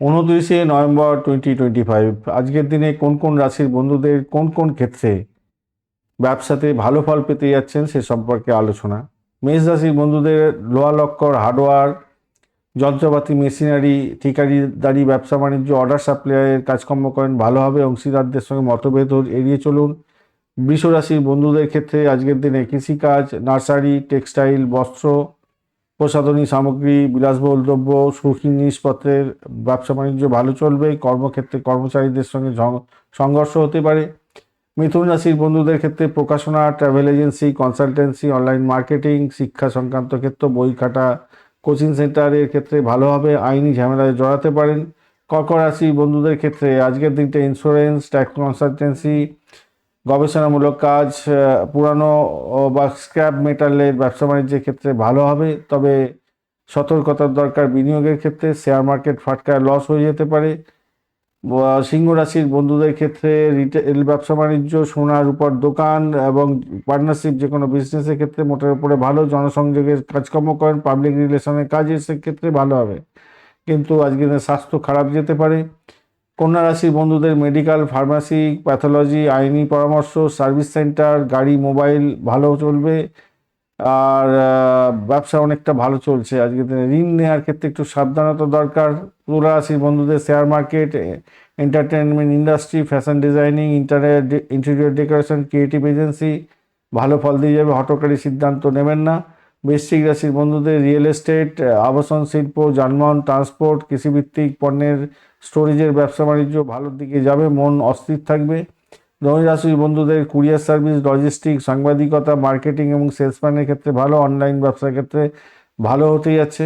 29 November 2025। আজকের দিনে কোন কোন রাশির বন্ধুদের কোন কোন ক্ষেত্রে ব্যবসাতে ভালো ফল পেতে যাচ্ছেন সে সম্পর্কে আলোচনা। মেষ রাশির বন্ধুদের লোহা লক্কর, হার্ডওয়্যার, যন্ত্রপাতি, মেশিনারি, ঠিকাদারি, ব্যবসা বাণিজ্য, অর্ডার সাপ্লাইয়ের কাজকর্ম করেন, ভালো হবে। অংশীদারদের সঙ্গে মতভেদ এড়িয়ে চলুন। বৃষ রাশির বন্ধুদের ক্ষেত্রে আজকের দিনে কৃষিকাজ, নার্সারি, টেক্সটাইল, বস্ত্র, প্রসাধনী সামগ্রী, বিলাসবহুল দ্রব্য, শৌখিন জিনিসপত্রের ব্যবসা বাণিজ্য ভালো চলবে। কর্মক্ষেত্রে কর্মচারীদের সঙ্গে সংঘর্ষ হতে পারে। মিথুন রাশির বন্ধুদের ক্ষেত্রে প্রকাশনা, travel agency, consultancy, online marketing, শিক্ষা সংক্রান্ত ক্ষেত্র, বই খাতা, কোচিং সেন্টারের ক্ষেত্রে ভালো হবে। আইনি ঝামেলায় জড়াতে পারেন। কর্কট রাশির বন্ধুদের ক্ষেত্রে আজকের দিনটা ইন্স্যুরেন্স, ট্যাক্স কনসালটেন্সি, গবেষণামূলক কাজ, পুরানো বা স্ক্র্যাপ মেটালের ব্যবসা বাণিজ্যের ক্ষেত্রে ভালো হবে। তবে সতর্কতার দরকার বিনিয়োগের ক্ষেত্রে। শেয়ার মার্কেট ফাটকায় লস হয়ে যেতে পারে। সিংহ রাশির বন্ধুদের ক্ষেত্রে রিটেল ব্যবসা বাণিজ্য, সোনার উপর দোকান এবং পার্টনারশিপ যে কোনো বিজনেসের ক্ষেত্রে মোটের উপরে ভালো। জনসংযোগের কাজকর্ম করেন, পাবলিক রিলেশনের কাজের সেক্ষেত্রে ভালো হবে, কিন্তু আজকের দিনে স্বাস্থ্য খারাপ যেতে পারে। কন্যা রাশির বন্ধুদের মেডিকেল, ফার্মাসি, প্যাথোলজি, আইনি পরামর্শ, সার্ভিস সেন্টার, গাড়ি, মোবাইল ভালো চলবে। আর ব্যবসা অনেকটা ভালো চলছে। আজকের দিনে ঋণ নেওয়ার ক্ষেত্রে একটু সাবধানতা দরকার। তুলা রাশির বন্ধুদের share market, entertainment industry, fashion designing, interior decoration, creative agency ভালো ফল দিয়ে যাবে। হঠকারী সিদ্ধান্ত নেবেন না। বৃশ্চিক রাশির বন্ধুদের রিয়েল এস্টেট, আবাসন শিল্প, যানবাহন, ট্রান্সপোর্ট, কৃষিভিত্তিক পণ্যের স্টোরেজের ব্যবসা বাণিজ্য ভালোর দিকে যাবে, মন অস্থির থাকবে। ধনু রাশির বন্ধুদের কুরিয়ার সার্ভিস, লজিস্টিক, সাংবাদিকতা, মার্কেটিং এবং সেলসম্যানের ক্ষেত্রে ভালো। অনলাইন ব্যবসার ক্ষেত্রে ভালো হতে যাচ্ছে।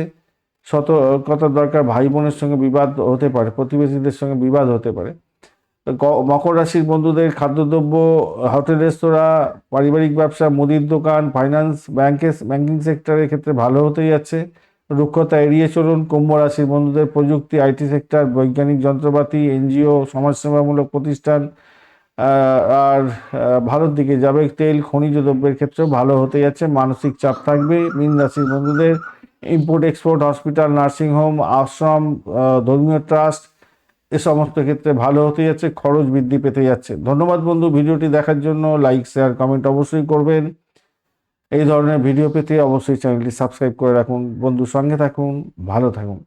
সতর্কতার দরকার, ভাই বোনের সঙ্গে বিবাদ হতে পারে, প্রতিবেশীদের সঙ্গে বিবাদ হতে পারে। মকর রাশির বন্ধুদের খাদ্যদ্রব্য, হোটেল, রেস্তোরাঁ, পারিবারিক ব্যবসা, মুদির দোকান, ফাইন্যান্স, ব্যাংকিং সেক্টরের ক্ষেত্রে ভালো হতে যাচ্ছে। রুক্ষতা এড়িয়ে চলুন। কুম্ভ রাশির বন্ধুদের প্রযুক্তি, আইটি সেক্টর, বৈজ্ঞানিক যন্ত্রপাতি, এনজিও, সমাজসেবামূলক প্রতিষ্ঠান আর ভালোর দিকে যাবে। তেল, খনিজ দ্রব্যের ক্ষেত্রেও ভালো হতে যাচ্ছে। মানসিক চাপ থাকবে। মীন রাশির বন্ধুদের ইম্পোর্ট এক্সপোর্ট, হসপিটাল, নার্সিংহোম, আশ্রম, ধর্মীয় ট্রাস্ট এ সমস্ত ক্ষেত্রে ভালো হতে যাচ্ছে। খরচ বৃদ্ধি পেতে যাচ্ছে। ধন্যবাদ বন্ধু, ভিডিওটি দেখার জন্য। লাইক, শেয়ার, কমেন্ট অবশ্যই করবেন। এই ধরনের ভিডিও পেতে অবশ্যই চ্যানেলটি সাবস্ক্রাইব করে রাখুন। বন্ধুর সঙ্গে থাকুন, ভালো থাকুন।